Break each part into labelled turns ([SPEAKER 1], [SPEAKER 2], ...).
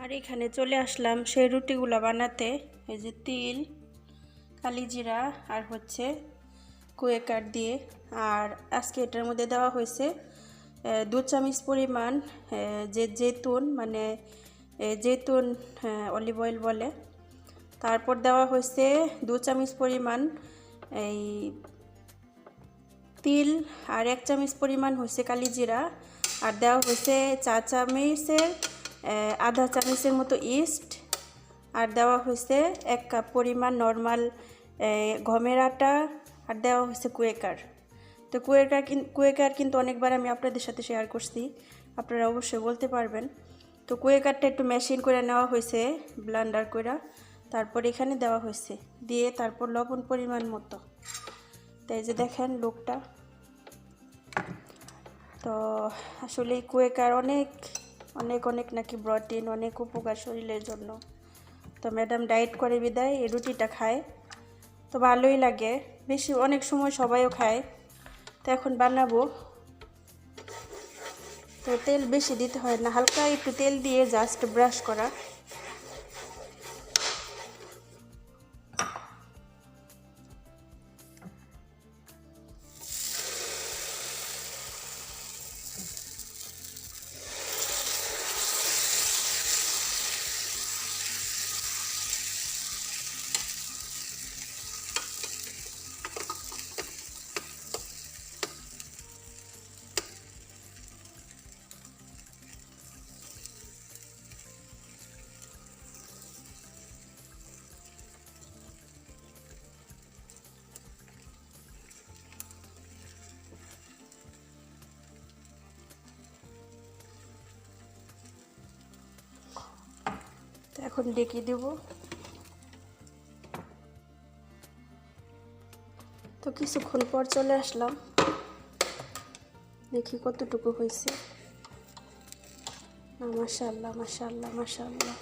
[SPEAKER 1] আর এখানে চলে আসলাম সেই রুটিগুলো বানাতে। এই যে তিল, কালিজিরা আর হচ্ছে কুয়েকার দিয়ে। আর আজকে এটার মধ্যে দেওয়া হয়েছে 2 চামচ পরিমাণ যে জৈতুন, মানে জৈতুন অলিভ অয়েল বলে। তারপর দেওয়া হয়েছে 2 চামচ পরিমাণ এই তিল, আর 1 চামচ পরিমাণ হয়েছে কালিজিরা, আর দেওয়া হয়েছে 4 চামচের আধা চামচের মতো ইস্ট, আর দেওয়া হয়েছে 1 কাপ পরিমাণ নর্মাল গমের আটা, আর দেওয়া হয়েছে কুয়েকার। তো কুয়েকার কিন্তু অনেকবার আমি আপনাদের সাথে শেয়ার করছি, আপনারা অবশ্যই বলতে পারবেন। তো কুয়েকারটা একটু মেশিন করে নেওয়া হয়েছে, ব্লেন্ডার করে। তারপর এখানে দেওয়া হয়েছে, দিয়ে তারপর লবণ পরিমাণ মতো। তাই যে দেখেন লোকটা। তো আসলে কুয়েকার অনেক অনেক অনেক নাকি প্রোটিন, অনেক উপকার শরীরের জন্য। তো ম্যাডাম ডায়েট করে বিদায় এই রুটিটা খায়, তো ভালোই লাগে। বেশি অনেক সময় সবাইও খায়। তো এখন বানাবো। তো তেল বেশি দিতে হয় না, হালকা একটু তেল দিয়ে জাস্ট ব্রাশ করা। তো এখন ডেকে দেব। তো কিছুক্ষণ পর চলে আসলাম, দেখি কতটুকু হয়েছে। মাশাআল্লাহ মাশাআল্লাহ মাশাআল্লাহ।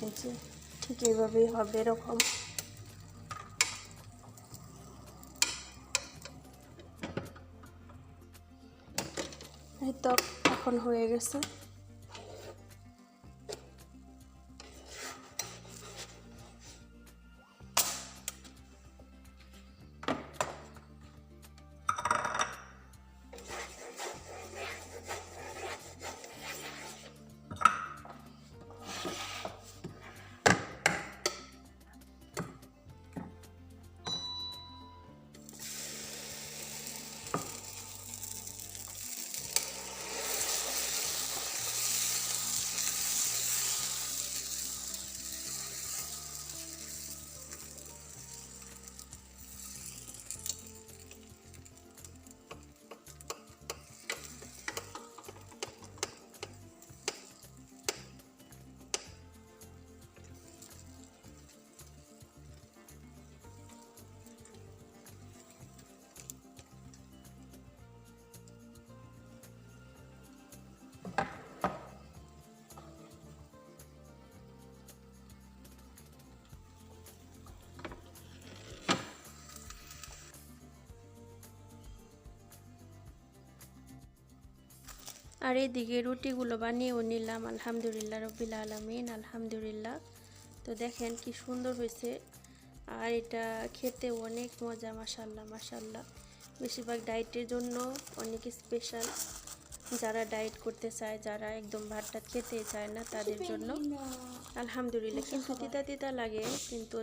[SPEAKER 1] এই যে ঠিক এইভাবেই হবে, এরকম। এই তো এখন হয়ে গেছে। আর এইদিকে রুটিগুলো বানিয়েও নিলাম। আলহামদুলিল্লাহ রব্বিল আলামিন, আলহামদুলিল্লাহ। তো দেখেন কি সুন্দর হয়েছে। আর এটা খেতে অনেক মজা, মাশাআল্লাহ মাশাআল্লাহ। বেশিরভাগ ডায়েটের জন্য অনেক স্পেশাল। যারা ডায়েট করতে চায়, যারা একদম ভাতটা খেতে চায় না, তাদের জন্য আলহামদুলিল্লাহ। কিন্তু তিতা তিতা লাগে, কিন্তু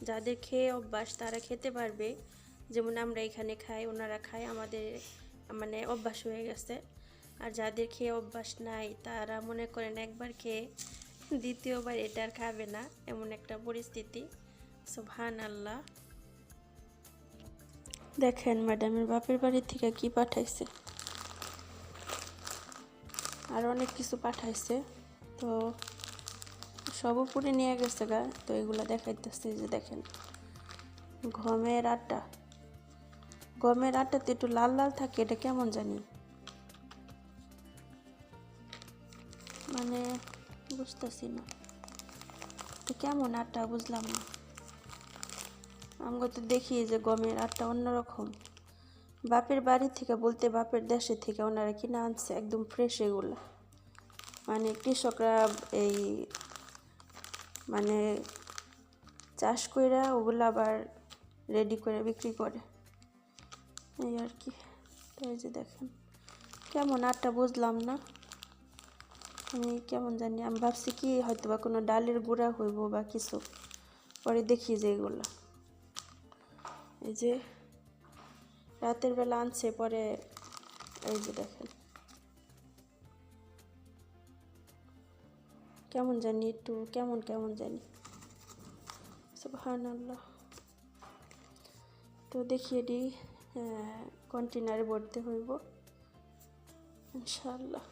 [SPEAKER 1] যাদের খেয়ে অভ্যাস তারা খেতে পারবে। যেমন আমরা এখানে খাই, ওনারা খায়, আমাদের মানে অভ্যাস হয়ে গেছে। আর যাদের খেয়ে অভ্যাস নাই, তারা মনে করেন একবার খেয়ে দ্বিতীয়বার এটা আর খাবে না, এমন একটা পরিস্থিতি। সুবহানাল্লাহ। দেখেন ম্যাডামের বাপের বাড়ি থেকে কি পাঠাইছে, আর অনেক কিছু পাঠাইছে। তো সব উপরে নিয়ে গেছে গা। তো এগুলো দেখাইতেছে, যে দেখেন গমের আটা। গমের আটাতে একটু লাল লাল থাকে, এটা কেমন জানি, মানে বুঝতেছি না তো কেমন আটা, বুঝলাম না। আমরা তো দেখি যে গমের আটা অন্যরকম, বাপের বাড়ি থেকে বলতে বাপের দেশে থেকে ওনারা কিনে আনছে একদম ফ্রেশ এগুলো। মানে কৃষকরা এই মানে চাষ কইরা ওগুলো আবার রেডি করে বিক্রি করে, এই আর কি। তো এই যে দেখেন কেমন আটটা বুঝলাম না, আমি কেমন জানি, আমি ভাবছি কি হয়তো বা কোনো ডালের গুঁড়া হইব বা কিছু, পরে দেখি যে এগুলো এই যে রাতের বেলা আনছে, পরে এই যে দেখেন কেমন জানি একটু কেমন কেমন জানি, সুবহানাল্লাহ। তো দেখিয়ে দিই, কন্টেনারে ভরতে হইব ইনশাআল্লাহ।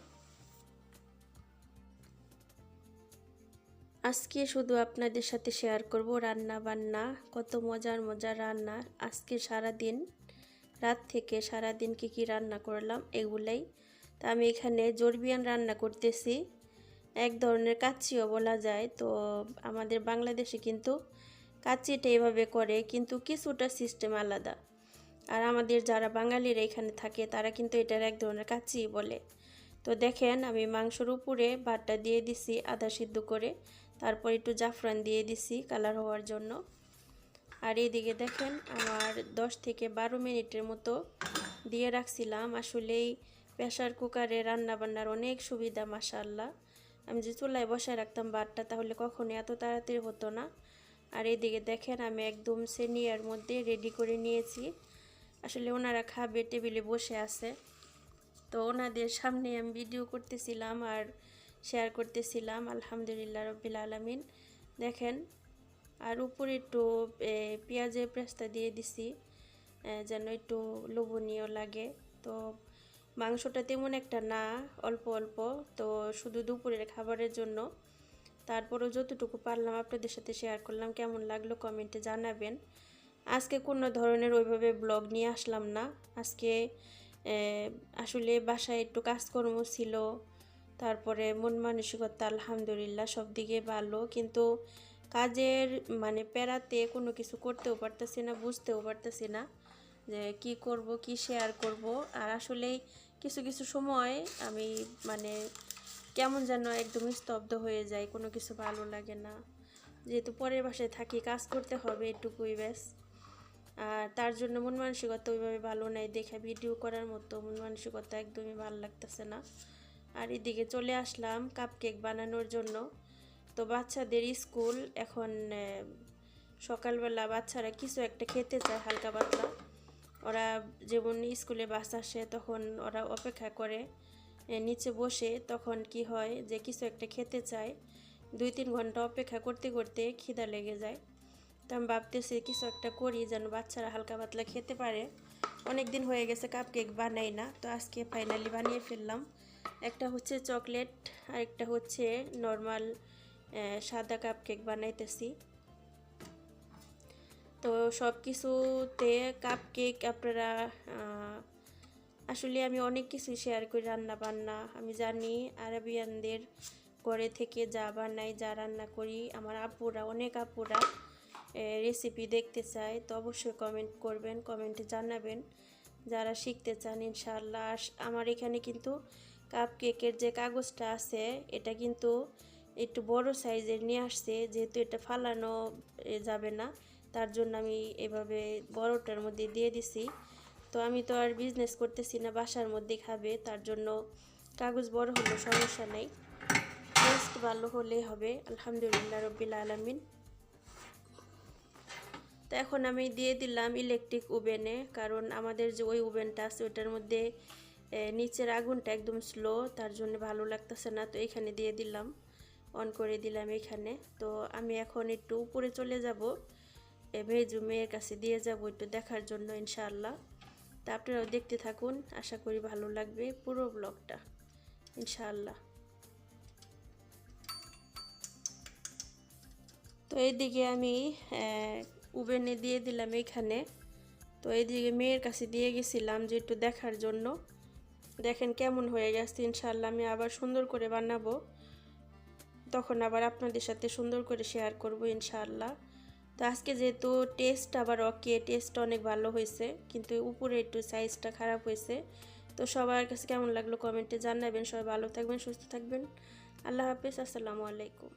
[SPEAKER 1] আজকে শুধু আপনাদের সাথে শেয়ার করব রান্না বান্না, কত মজার মজার রান্না। আজকে সারা দিন রাত থেকে সারা দিন কি রান্না করলাম এগুলাই। তা আমি এখানে জর্বিয়ান রান্না করতেছি, এক ধরনের কাচ্চিও বলা যায়। তো আমাদের বাংলাদেশে কিন্তু কাচ্চিটা এভাবে করে, কিন্তু কিছুটা সিস্টেম আলাদা। আর আমাদের যারা বাঙালিরা এখানে থাকে তারা কিন্তু এটার এক ধরনের কাচ্চি বলে। তো দেখেন আমি মাংসর উপরে ভাতটা দিয়ে দিছি আধা সিদ্ধ করে, তারপর একটু জাফরান দিয়ে দিছি কালার হওয়ার জন্য। আর এইদিকে দেখেন আমার 10 থেকে 12 মিনিটের মতো দিয়ে রাখছিলাম। আসলেই প্রেসার কুকারে রান্না বান্নার অনেক সুবিধা মাশাআল্লাহ। আমি যে চুলায় বসায় রাখতাম ভাতটা তাহলে কখনো এত তাড়াতাড়ি হতো না। আর এইদিকে দেখেন আমি একদম সেনিয়ার মধ্যে রেডি করে নিয়েছি। আসলে ওনারা খাবে, টেবিলে বসে আছে, তো ওনাদের সামনে আমি ভিডিও করতেছিলাম আর শেয়ার করতেছিলাম। আলহামদুলিল্লাহ রব্বিল আলামিন। দেখেন আর উপরে একটু পেঁয়াজের পেস্তা দিয়ে দিছি যেন একটু লোভনীয় লাগে। তো মাংসটা তেমন একটা না, অল্প অল্প, তো শুধু দুপুরের খাবারের জন্য। তারপরেও যতটুকু পারলাম আপনাদের সাথে শেয়ার করলাম, কেমন লাগলো কমেন্টে জানাবেন। আজকে কোনো ধরনের ওইভাবে ব্লগ নিয়ে আসলাম না। আজকে আসলে বাসায় একটু কাজকর্ম ছিল, তারপরে মন মানসিকতা আলহামদুলিল্লাহ সব দিকে ভালো, কিন্তু কাজের মানে প্যারাতে কোনো কিছু করতেও পারতেছি না, বুঝতেও পারতেছি না যে কি করব, কি শেয়ার করব। আর আসলে কিছু কিছু সময় আমি মানে কেমন যেন একদম স্তব্ধ হয়ে যায়, কোনো কিছু ভালো লাগে না। যেহেতু পরের বাসায় থাকি, কাজ করতে হবে এটুকুই ব্যাস। আর তার জন্য মন মানসিকতা ওইভাবে ভালো নাই, দেখে ভিডিও করার মতো মন মানসিকতা একদমই ভালো লাগতেছে না। আর এদিকে চলে আসলাম কাপকেক বানানোর জন্য। তো বাচ্চাদের স্কুল এখন, সকালবেলা বাচ্চারা কিছু একটা খেতে চায় হালকা পাতলা। ওরা যেমন স্কুলে বাস আসে তখন ওরা অপেক্ষা করে নিচে বসে, তখন কি হয় যে কিছু একটা খেতে চায়, 2-3 ঘন্টা অপেক্ষা করতে করতে খিদা লেগে যায়। তো আমি ভাবতেছি কিছু একটা করি যেন বাচ্চারা হালকা পাতলা খেতে পারে। অনেক দিন হয়ে গেছে কাপকেক বানাই না, তো আজকে ফাইনালি বানিয়ে ফেললাম। একটা হচ্ছে চকলেট আর একটা হচ্ছে নর্মাল সাদা কাপকেক বানাইতেছি। তো সব কিছুতে কাপকেক আপনারা আসলে আমি অনেক কিছু শেয়ার করি রান্না বান্না। আমি জানি আরবিয়ানদের ঘরে থেকে যা বানাই, যা রান্না করি, আমার আপুরা, অনেক আপুরা রেসিপি দেখতে চায়। তো অবশ্যই কমেন্ট করবেন, কমেন্টে জানাবেন যারা শিখতে চান ইনশাআল্লাহ। আমার এখানে কিন্তু কাপকেকের যে কাগজটা আছে এটা কিন্তু একটু বড় সাইজের নিয়ে আসছে, যেহেতু এটা ফালানো যাবে না, তার জন্য আমি এভাবে বড়টার মধ্যে দিয়ে দিছি। তো আমি তো আর বিজনেস করতেছি না, বাসার মধ্যে খাবে, তার জন্য কাগজ বড় হলেও সমস্যা নেই, টেস্ট ভালো হলে হবে। আলহামদুলিল্লাহ রব্বিল আলামিন। তো এখন আমি দিয়ে দিলাম ইলেকট্রিক ওভেনে, কারণ আমাদের যে ওই ওভেনটা আছে ওটার মধ্যে নিচের আগুনটা একদম স্লো, তার জন্য ভালো লাগতেছে না। তো এখানে দিয়ে দিলাম, অন করে দিলাম এখানে। তো আমি এখন একটু উপরে চলে যাব, মেজু মেয়ের কাছে দিয়ে যাব একটু দেখার জন্য ইনশাআল্লাহ। তা আপনারাও দেখতে থাকুন, আশা করি ভালো লাগবে পুরো ব্লগটা ইনশাআল্লাহ। তো এইদিকে আমি ওভেনে দিয়ে দিলাম এখানে। তো এইদিকে মেয়ের কাছে দিয়ে গেছিলাম যে একটু দেখার জন্য। দেখেন কেমন হয়ে গেছে, ইনশাআল্লাহ আমি আবার সুন্দর করে বানাবো, তখন আবার আপনাদের সাথে সুন্দর করে শেয়ার করব ইনশাআল্লাহ। তো আজকে যেহেতু টেস্ট আবার ওকে, টেস্ট অনেক ভালো হয়েছে, কিন্তু উপরে একটু সাইজটা খারাপ হয়েছে। তো সবার কাছে কেমন লাগলো কমেন্টে জানাবেন। সবাই ভালো থাকবেন, সুস্থ থাকবেন। আল্লাহ হাফেজ, আসসালামু আলাইকুম।